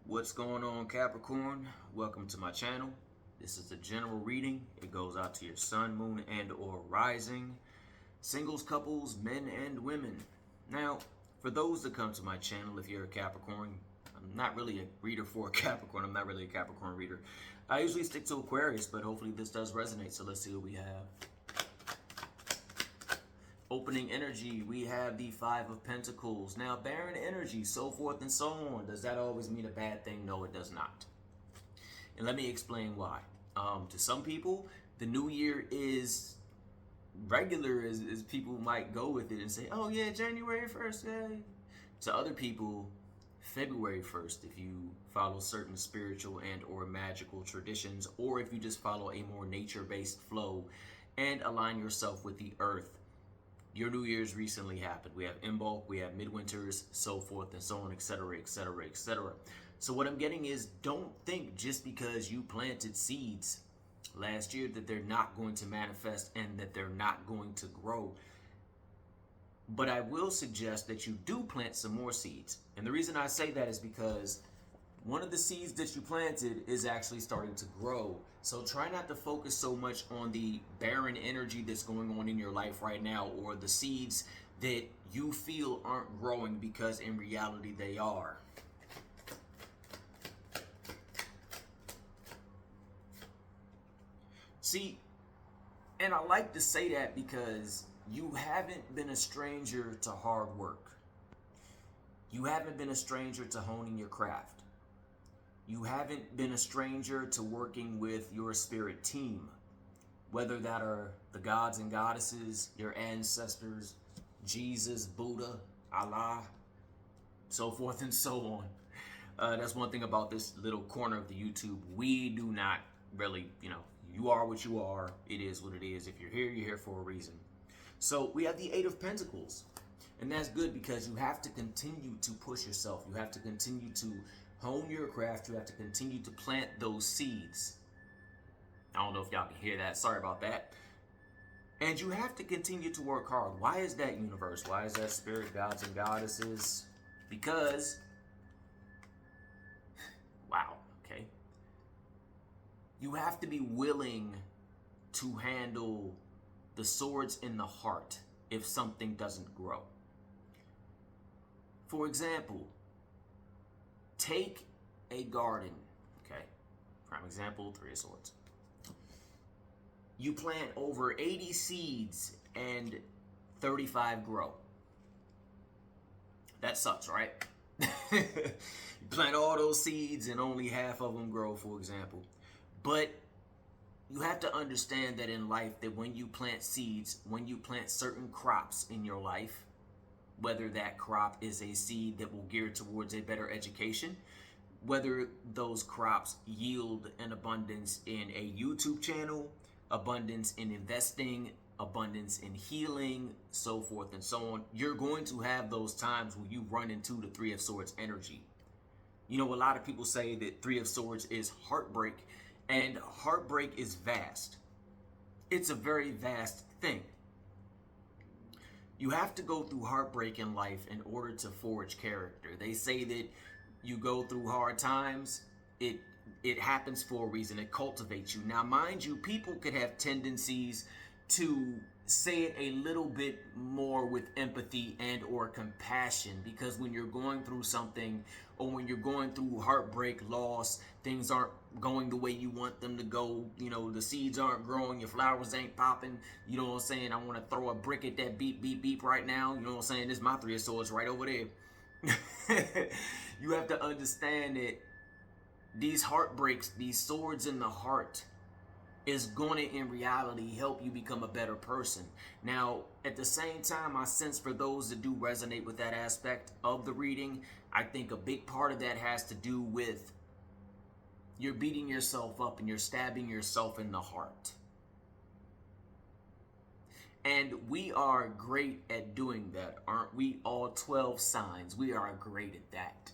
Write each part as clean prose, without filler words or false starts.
What's going on, Capricorn? Welcome to my channel. This is a general reading. It goes out to your sun, moon, and or rising, singles, couples, men and women. Now, for those that come to my channel, if you're a Capricorn, I'm not really a reader for a Capricorn. I'm not really a Capricorn reader. I usually stick to Aquarius, but hopefully this does resonate. So let's see what we have. Opening energy, we have the Five of Pentacles. Now, barren energy, so forth and so on. Does that always mean a bad thing? No, it does not. And let me explain why. To some people, the new year is regular as people might go with it and say, oh yeah, January 1st, yeah. To other people, February 1st, if you follow certain spiritual and or magical traditions, or if you just follow a more nature-based flow and align yourself with the earth. Your New Year's recently happened. We have Imbolc, we have Midwinters, so forth and so on, etc., etc., etc. So what I'm getting is, don't think just because you planted seeds last year that they're not going to manifest and that they're not going to grow. But I will suggest that you do plant some more seeds. And the reason I say that is because one of the seeds that you planted is actually starting to grow. So try not to focus so much on the barren energy that's going on in your life right now, or the seeds that you feel aren't growing, because in reality they are. See, and I like to say that because you haven't been a stranger to hard work. You haven't been a stranger to honing your craft. You haven't been a stranger to working with your spirit team, whether that are the gods and goddesses, your ancestors, Jesus, Buddha, Allah, so forth and so on. That's one thing about this little corner of the YouTube. We do not really, you are what you are. It is what it is. If you're here for a reason. So we have the Eight of Pentacles. And that's good because you have to continue to push yourself. You have to continue to hone your craft. You have to continue to plant those seeds. I don't know if y'all can hear that. Sorry about that. And you have to continue to work hard. Why is that, universe? Why is that, spirit, gods, and goddesses? Because, wow, okay. You have to be willing to handle the swords in the heart if something doesn't grow. For example, take a garden, okay? Prime example, Three of Swords. You plant over 80 seeds and 35 grow. That sucks, right? You plant all those seeds and only half of them grow, for example. But you have to understand that in life, that when you plant seeds, when you plant certain crops in your life, whether that crop is a seed that will gear towards a better education, whether those crops yield an abundance in a YouTube channel, abundance in investing, abundance in healing, so forth and so on, you're going to have those times where you run into the Three of Swords energy. You know, a lot of people say that Three of Swords is heartbreak, and heartbreak is vast. It's a very vast thing. You have to go through heartbreak in life in order to forge character. They say that you go through hard times, it happens for a reason. It cultivates you. Now, mind you, people could have tendencies to say it a little bit more with empathy and or compassion, because when you're going through something, or when you're going through heartbreak, loss, things aren't going the way you want them to go, the seeds aren't growing, your flowers ain't popping, you know what I'm saying? I want to throw a brick at that beep, beep, beep right now, you know what I'm saying? This is my Three of Swords right over there. You have to understand that these heartbreaks, these swords in the heart, is going to, in reality, help you become a better person. Now, at the same time, I sense for those that do resonate with that aspect of the reading, I think a big part of that has to do with you're beating yourself up and you're stabbing yourself in the heart. And we are great at doing that, aren't we? All 12 signs, we are great at that.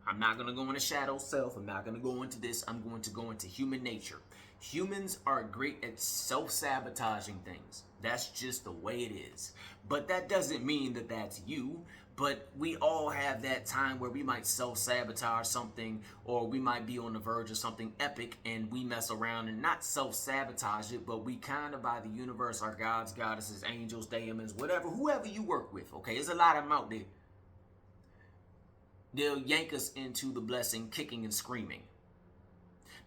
I'm not going to go into shadow self. I'm not going to go into this. I'm going to go into human nature. Humans are great at self-sabotaging things. That's just the way it is. But that doesn't mean that that's you. But we all have that time where we might self-sabotage something, or we might be on the verge of something epic and we mess around and not self-sabotage it, but we kind of, by the universe, our gods, goddesses, angels, daemons, whatever, whoever you work with, okay? There's a lot of them out there. They'll yank us into the blessing, kicking and screaming.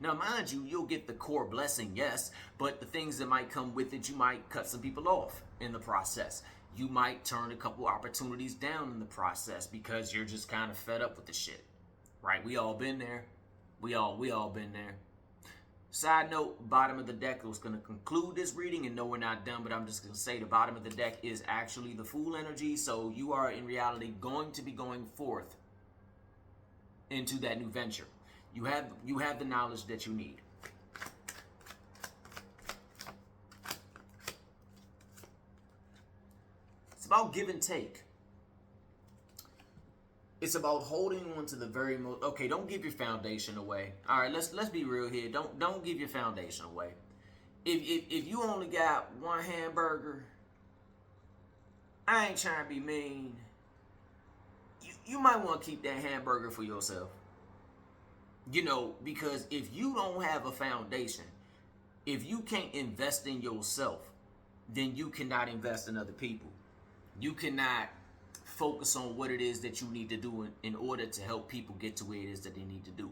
Now, mind you, you'll get the core blessing, yes, but the things that might come with it, you might cut some people off in the process. You might turn a couple opportunities down in the process because you're just kind of fed up with the shit, right? We all been there. We all been there. Side note, bottom of the deck was going to conclude this reading, and no, we're not done, but I'm just going to say the bottom of the deck is actually the Fool energy, so you are in reality going to be going forth into that new venture. You have the knowledge that you need. It's about give and take. It's about holding on to the very most. Okay, don't give your foundation away. All right, let's be real here. Don't give your foundation away. If you only got one hamburger, I ain't trying to be mean. You might want to keep that hamburger for yourself. You know, because if you don't have a foundation, if you can't invest in yourself, then you cannot invest in other people. You cannot focus on what it is that you need to do in order to help people get to where it is that they need to do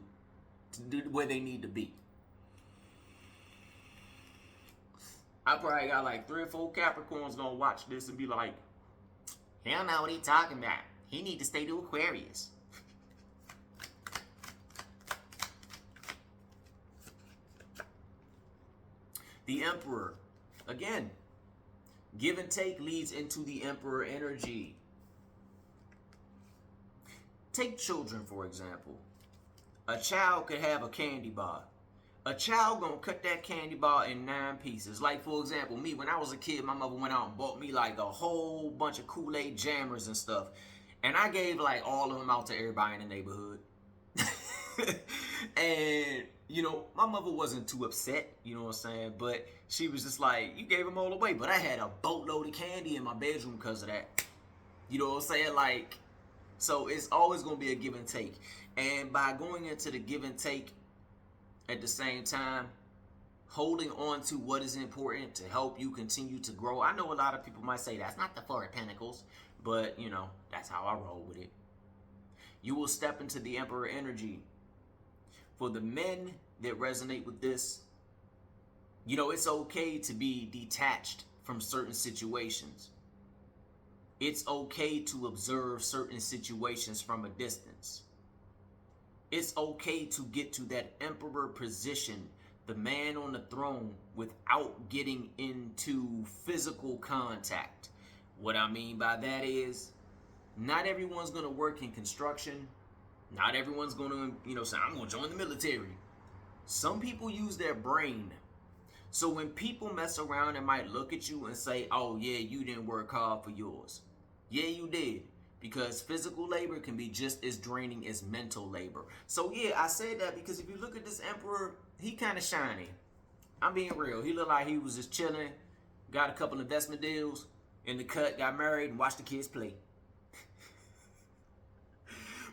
where they need to be. I probably got like 3 or 4 Capricorns gonna watch this and be like, he don't know what he talking about. He need to stay to Aquarius. The Emperor. Again, give and take leads into the Emperor energy. Take children, for example. A child could have a candy bar. A child gonna cut that candy bar in 9 pieces. Like, for example, me, when I was a kid, my mother went out and bought me like a whole bunch of Kool-Aid jammers and stuff. And I gave like all of them out to everybody in the neighborhood. And, you know, my mother wasn't too upset, you know what I'm saying? But she was just like, you gave them all away. But I had a boatload of candy in my bedroom because of that. You know what I'm saying? Like, so it's always going to be a give and take. And by going into the give and take at the same time, holding on to what is important to help you continue to grow. I know a lot of people might say that's not the 4 of Pentacles, but, you know, that's how I roll with it. You will step into the Emperor energy. For the men that resonate with this, you know, it's okay to be detached from certain situations. It's okay to observe certain situations from a distance. It's okay to get to that Emperor position, the man on the throne, without getting into physical contact. What I mean by that is, not everyone's going to work in construction. Not everyone's going to, you know, say, I'm going to join the military. Some people use their brain. So when people mess around and might look at you and say, oh, yeah, you didn't work hard for yours. Yeah, you did. Because physical labor can be just as draining as mental labor. So, yeah, I say that because if you look at this Emperor, he kind of shiny. I'm being real. He looked like he was just chilling, got a couple investment deals, in the cut, got married, and watched the kids play.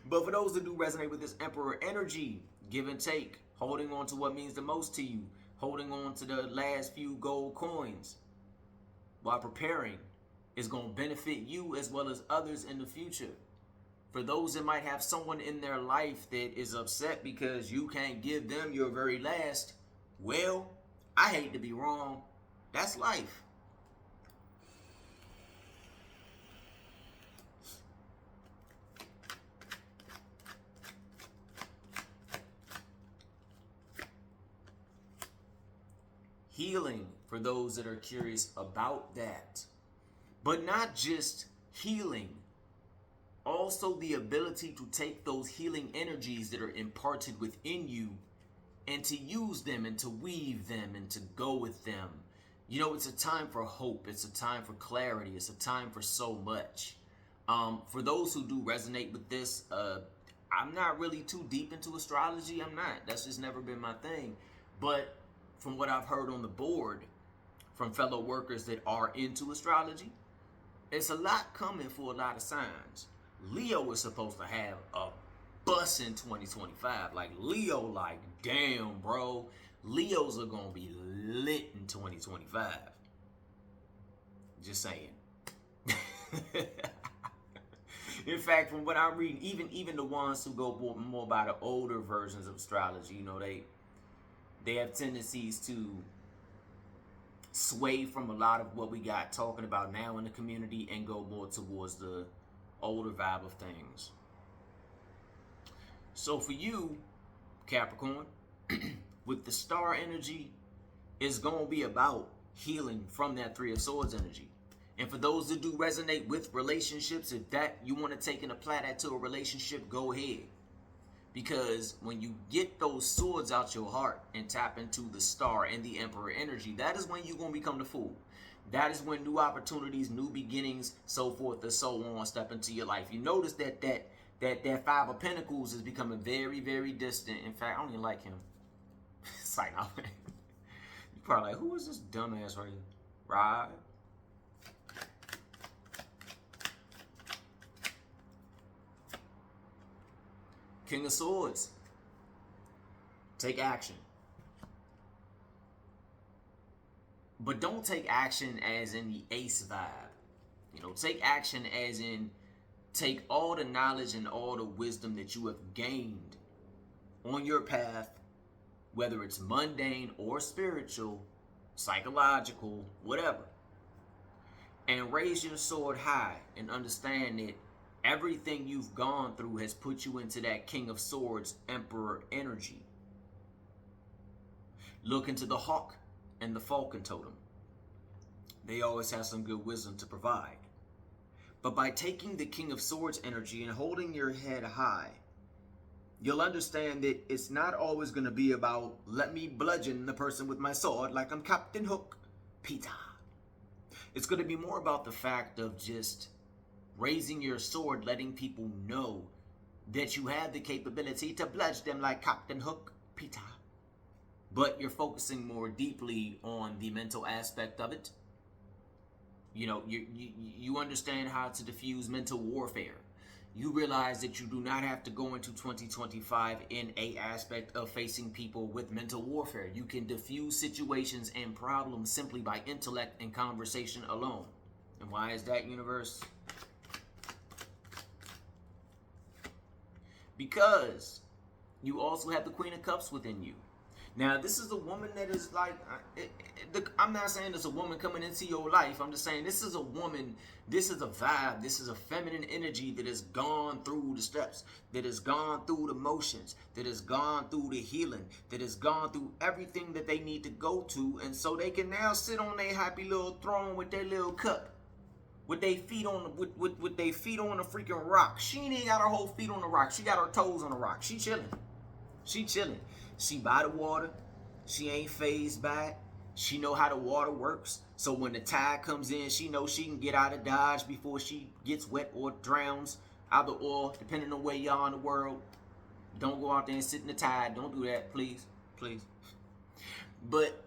But for those that do resonate with this Emperor energy, give and take, holding on to what means the most to you, holding on to the last few gold coins while preparing is going to benefit you as well as others in the future. For those that might have someone in their life that is upset because you can't give them your very last, well, I hate to be wrong, that's life. Healing, for those that are curious about that. But not just healing, also the ability to take those healing energies that are imparted within you and to use them and to weave them and to go with them. You know, it's a time for hope. It's a time for clarity. It's a time for so much. For those who do resonate with this, I'm not really too deep into astrology. I'm not. That's just never been my thing. But from what I've heard on the board from fellow workers that are into astrology, it's a lot coming for a lot of signs. Leo is supposed to have a bust in 2025. Like Leo, like, damn, bro. Leos are gonna be lit in 2025. Just saying. In fact, from what I'm reading, even the ones who go more by the older versions of astrology, you know, they have tendencies to sway from a lot of what we got talking about now in the community and go more towards the older vibe of things. So for you, Capricorn, with the star energy, it's going to be about healing from that Three of Swords energy. And for those that do resonate with relationships, if that you want to take and apply that to a relationship, go ahead. Because when you get those swords out your heart and tap into the star and the emperor energy, that is when you're going to become the fool. That is when new opportunities, new beginnings, so forth and so on step into your life. You notice that Five of Pentacles is becoming very, very distant. In fact, I don't even like him. It's like, no, man. You're probably like, who is this dumbass right here? Right? King of Swords. Take action. But don't take action as in the ace vibe. You know, take action as in take all the knowledge and all the wisdom that you have gained on your path, whether it's mundane or spiritual, psychological, whatever, and raise your sword high and understand that everything you've gone through has put you into that King of Swords, Emperor energy. Look into the hawk and the falcon totem. They always have some good wisdom to provide. But by taking the King of Swords energy and holding your head high, you'll understand that it's not always going to be about, let me bludgeon the person with my sword like I'm Captain Hook, Peter. It's going to be more about the fact of just raising your sword, letting people know that you have the capability to bludgeon them like Captain Hook, Peter. But you're focusing more deeply on the mental aspect of it. You know, you understand how to diffuse mental warfare. You realize that you do not have to go into 2025 in a aspect of facing people with mental warfare. You can diffuse situations and problems simply by intellect and conversation alone. And why is that, universe? Because you also have the Queen of Cups within you. Now, this is a woman that is like, I'm not saying it's a woman coming into your life. I'm just saying this is a woman, this is a vibe, this is a feminine energy that has gone through the steps, that has gone through the motions, that has gone through the healing, that has gone through everything that they need to go to. And so they can now sit on their happy little throne with their little cup, with their feet on with their feet on a freaking rock. She ain't got her whole feet on the rock. She got her toes on the rock. She chilling. She chilling. She by the water. She ain't phased by it. She know how the water works. So when the tide comes in, she knows she can get out of Dodge before she gets wet or drowns, either or, depending on where y'all in the world. Don't go out there and sit in the tide. Don't do that, please. Please. But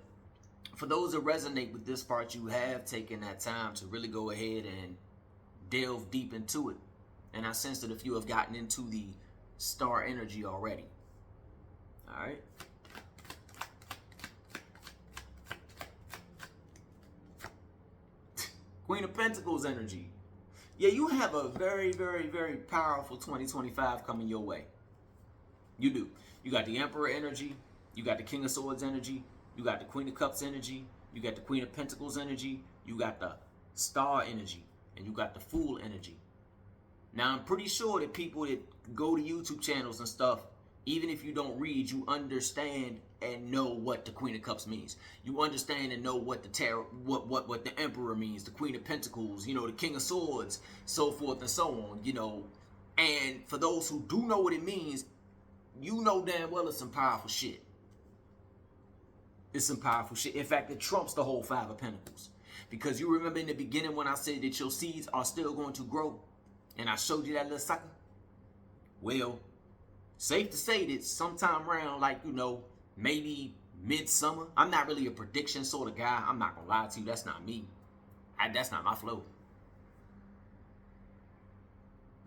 for those that resonate with this part, you have taken that time to really go ahead and delve deep into it. And I sense that a few have gotten into the star energy already. All right. Queen of Pentacles energy. Yeah, you have a very, very, very powerful 2025 coming your way. You do. You got the Emperor energy. You got the King of Swords energy. You got the Queen of Cups energy. You got the Queen of Pentacles energy. You got the Star energy. And you got the Fool energy. Now, I'm pretty sure that people that go to YouTube channels and stuff, even if you don't read, you understand and know what the Queen of Cups means. You understand and know what the tarot, what the Emperor means, the Queen of Pentacles, you know, the King of Swords, so forth and so on, you know. And for those who do know what it means, you know damn well it's some powerful shit. It's some powerful shit. In fact, it trumps the whole Five of Pentacles. Because you remember in the beginning when I said that your seeds are still going to grow, and I showed you that little sucker? Well, safe to say that sometime around, like, you know, maybe midsummer. I'm not really a prediction sort of guy. I'm not going to lie to you. That's not me. That's not my flow.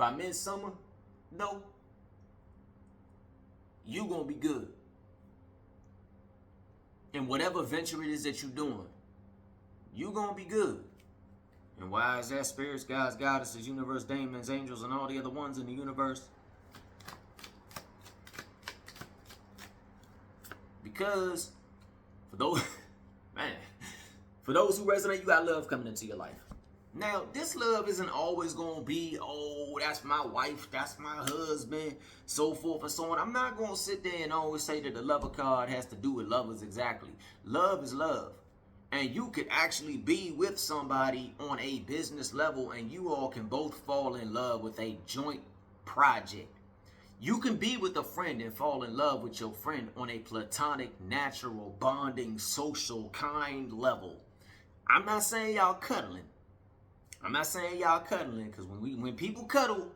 by midsummer, no, you gonna be good. In whatever venture it is that you're doing, you gonna be good. And why is that? Spirits, gods, goddesses, universe, demons, angels, and all the other ones in the universe. Because for those, man, for those who resonate, you got love coming into your life. Now, this love isn't always going to be, oh, that's my wife, that's my husband, so forth and so on. I'm not going to sit there and always say that the lover card has to do with lovers exactly. Love is love. And you could actually be with somebody on a business level and you all can both fall in love with a joint project. You can be with a friend and fall in love with your friend on a platonic, natural, bonding, social, kind level. I'm not saying y'all cuddling. Because when people cuddle,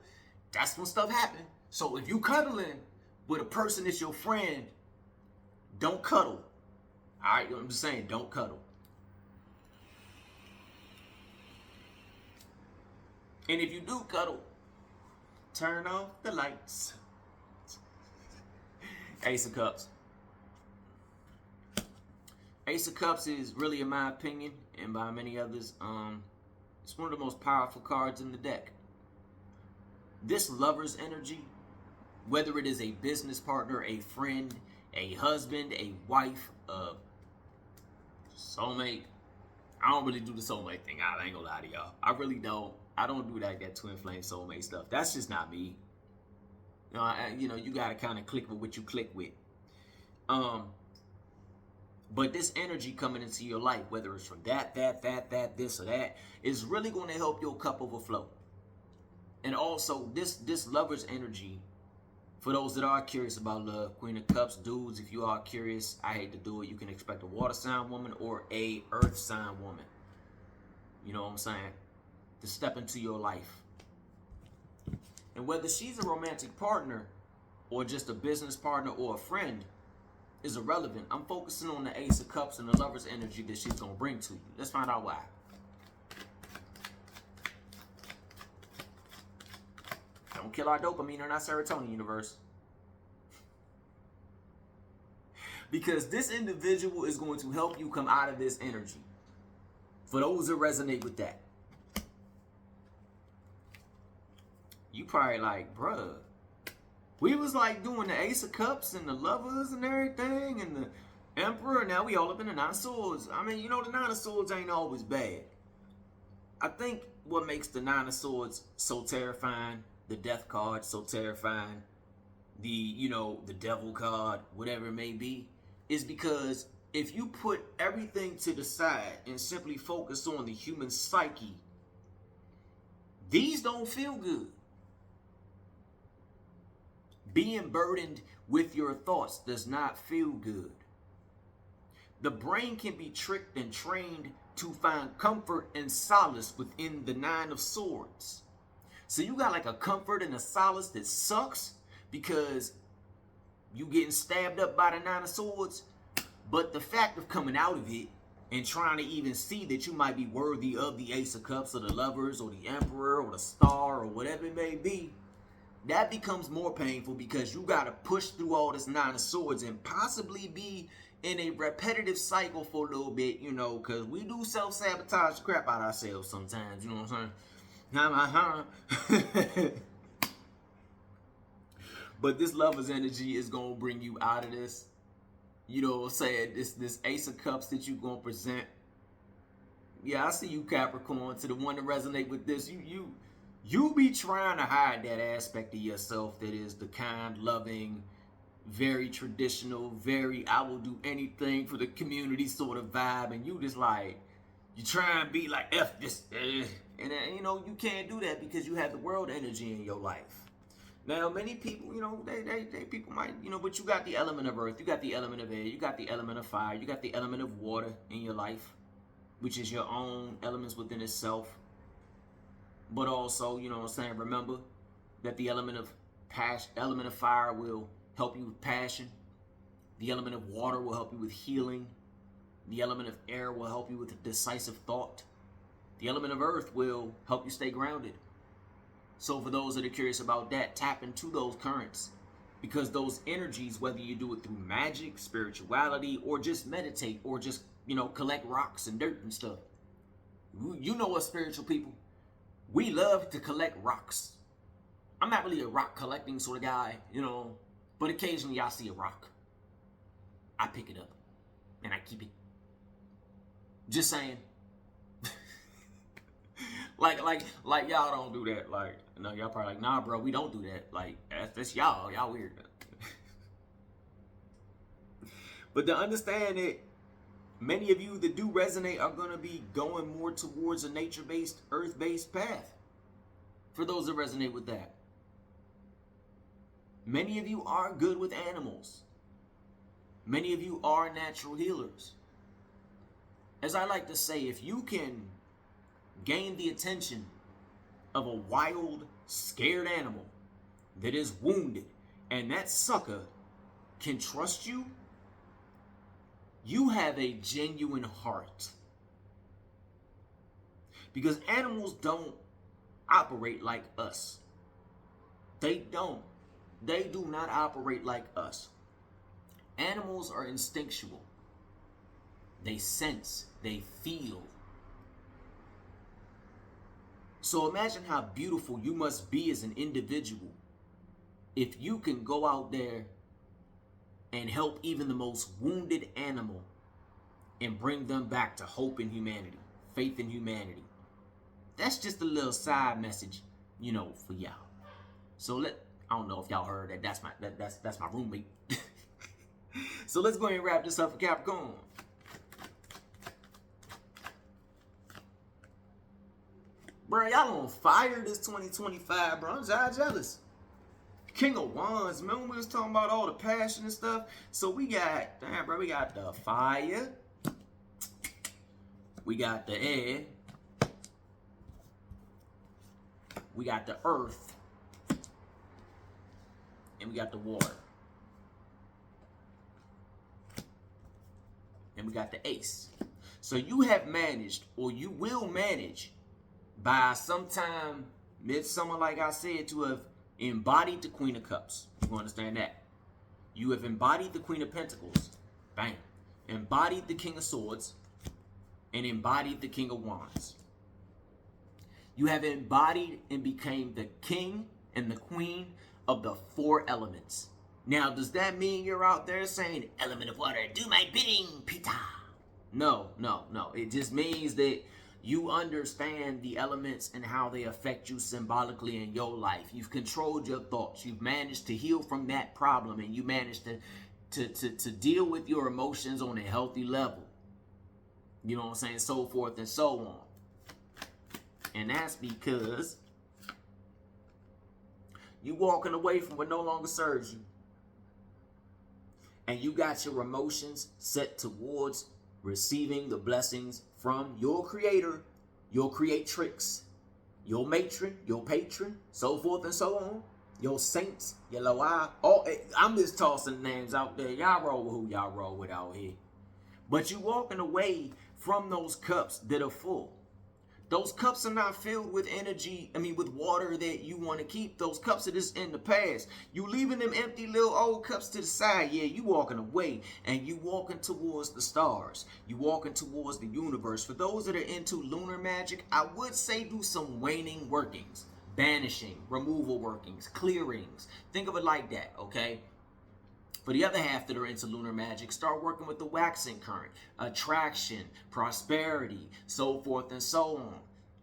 that's when stuff happens. So if you cuddling with a person that's your friend, don't cuddle. All right, I'm just saying, don't cuddle. And if you do cuddle, turn off the lights. Ace of Cups. Ace of Cups is really, in my opinion, and by many others, it's one of the most powerful cards in the deck. This lover's energy, whether it is a business partner, a friend, a husband, a wife, a soulmate. I don't really do the soulmate thing. I ain't gonna lie to y'all. I really don't. I don't do that twin flame soulmate stuff. That's just not me. You gotta kind of click with what you click with. But this energy coming into your life, whether it's from that, this or that, is really going to help your cup overflow. And also, this lover's energy, for those that are curious about love, Queen of Cups, dudes, if you are curious, I hate to do it, you can expect a water sign woman or a earth sign woman. You know what I'm saying? To step into your life. And whether she's a romantic partner or just a business partner or a friend is irrelevant. I'm focusing on the Ace of Cups and the lover's energy that she's going to bring to you. Let's find out why. Don't kill our dopamine or not serotonin, universe. Because this individual is going to help you come out of this energy. For those that resonate with that. You probably like, bruh, we was like doing the Ace of Cups and the lovers and everything and the Emperor. Now we all up in the Nine of Swords. I mean, the Nine of Swords ain't always bad. I think what makes the Nine of Swords so terrifying, the Death card so terrifying, the Devil card, whatever it may be, is because if you put everything to the side and simply focus on the human psyche, these don't feel good. Being burdened with your thoughts does not feel good. The brain can be tricked and trained to find comfort and solace within the Nine of Swords. So you got like a comfort and a solace that sucks because you getting stabbed up by the Nine of Swords. But the fact of coming out of it and trying to even see that you might be worthy of the Ace of Cups or the Lovers or the Emperor or the Star or whatever it may be, that becomes more painful because you got to push through all this Nine of Swords and possibly be in a repetitive cycle for a little bit, because we do self-sabotage the crap out of ourselves sometimes, you know what I'm saying? But this lover's energy is going to bring you out of this. You know what I'm saying? This Ace of Cups that you're going to present. Yeah, I see you, Capricorn. To the one that resonate with this, you be trying to hide that aspect of yourself that is the kind, loving, very traditional, very I will do anything for the community sort of vibe. And you just like, you try and be like, F this. And you can't do that because you have the world energy in your life. Now, many people, they people might, but you got the element of earth, you got the element of air, you got the element of fire, you got the element of water in your life, which is your own elements within itself. But also, remember that the element of fire will help you with passion. The element of water will help you with healing. The element of air will help you with decisive thought. The element of earth will help you stay grounded. So for those that are curious about that, tap into those currents. Because those energies, whether you do it through magic, spirituality, or just meditate, or just, collect rocks and dirt and stuff. You know us spiritual people. We love to collect rocks. I'm not really a rock collecting sort of guy, but occasionally I see a rock. I pick it up and I keep it. Just saying. like y'all don't do that. Like, no, y'all probably like, nah, bro, we don't do that. Like, that's y'all. Y'all weird. But to understand that many of you that do resonate are going to be going more towards a nature-based, earth-based path. For those that resonate with that. Many of you are good with animals. Many of you are natural healers. As I like to say, if you can gain the attention of a wild, scared animal that is wounded, and that sucker can trust you, you have a genuine heart. Because animals don't operate like us. They don't. They do not operate like us. Animals are instinctual. They sense, they feel. So imagine how beautiful you must be as an individual if you can go out there and help even the most wounded animal and bring them back to hope in humanity, faith in humanity. That's just a little side message, for y'all. So I don't know if y'all heard that. That's my roommate. So let's go ahead and wrap this up for Capricorn. Bro, y'all on fire this 2025, bro. I'm jealous. King of Wands, man, we was talking about all the passion and stuff. So we got the fire. We got the air. We got the earth. And we got the water. And we got the ace. So you have managed, or you will manage, by sometime midsummer, like I said, to have embodied the Queen of Cups. You understand that? You have embodied the Queen of Pentacles. Bam. Embodied the King of Swords. And embodied the King of Wands. You have embodied and became the king and the queen of the 4 elements. Now, does that mean you're out there saying, element of water, do my bidding, Peter? No. It just means that you understand the elements and how they affect you symbolically in your life. You've controlled your thoughts. You've managed to heal from that problem, and you managed to deal with your emotions on a healthy level. You know what I'm saying? So forth and so on. And that's because you walking away from what no longer serves you. And you got your emotions set towards receiving the blessings from your creator, your creatrix, your matron, your patron, so forth and so on. Your saints, your Loa. I'm just tossing names out there. Y'all roll with who y'all roll with out here. But you walking away from those cups that are full. Those cups are not filled with energy, with water that you want to keep. Those cups are just in the past. You leaving them empty little old cups to the side. Yeah, you walking away and you walking towards the stars. You walking towards the universe. For those that are into lunar magic, I would say do some waning workings, banishing, removal workings, clearings. Think of it like that, okay? For the other half that are into lunar magic, start working with the waxing current, attraction, prosperity, so forth and so on.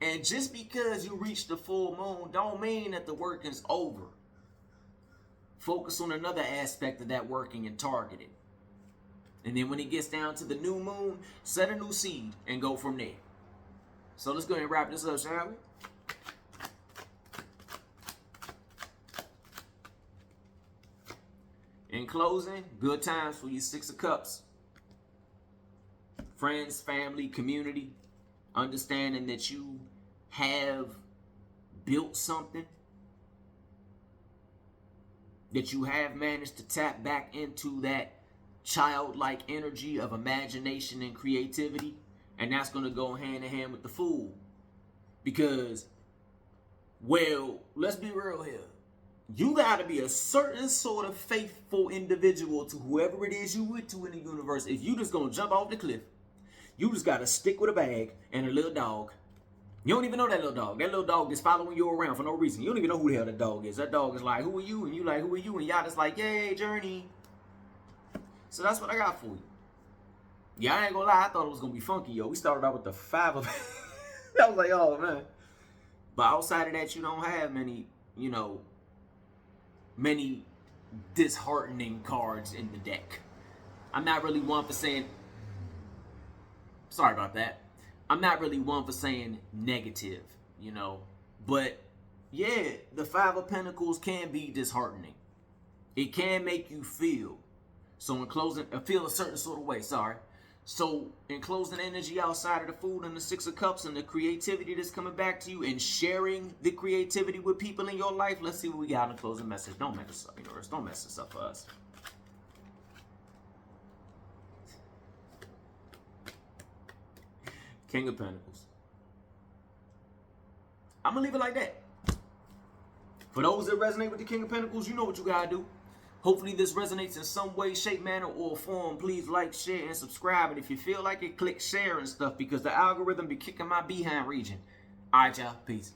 And just because you reach the full moon don't mean that the work is over. Focus on another aspect of that working and target it. And then when it gets down to the new moon, set a new seed and go from there. So let's go ahead and wrap this up, shall we? In closing, good times for you 6 of Cups. Friends, family, community. Understanding that you have built something. That you have managed to tap back into that childlike energy of imagination and creativity. And that's going to go hand in hand with the Fool. Because Well, let's be real here. You got to be a certain sort of faithful individual to whoever it is you with to in the universe. If you just going to jump off the cliff, you just got to stick with a bag and a little dog. You don't even know that little dog. That little dog is following you around for no reason. You don't even know who the hell that dog is. That dog is like, who are you? And you like, who are you? And y'all just like, yay, journey. So that's what I got for you. Yeah, I ain't gonna lie. I thought it was gonna be funky, yo. We started out with the 5 of I was like, oh, man. But outside of that, you don't have many, many disheartening cards in the deck. I'm not really one for saying, sorry about that. I'm not really one for saying negative, But, yeah, the 5 of Pentacles can be disheartening. It can make you feel. So in closing, feel a certain sort of way, sorry. So in closing energy outside of the food and the 6 of Cups and the creativity that's coming back to you and sharing the creativity with people in your life, let's see what we got in the closing message. Don't mess us up, universe. Don't mess this up for us. King of Pentacles. I'm going to leave it like that. For those that resonate with the King of Pentacles, you know what you got to do. Hopefully this resonates in some way, shape, manner, or form. Please like, share, and subscribe. And if you feel like it, click share and stuff because the algorithm be kicking my behind region. All right, y'all. Peace.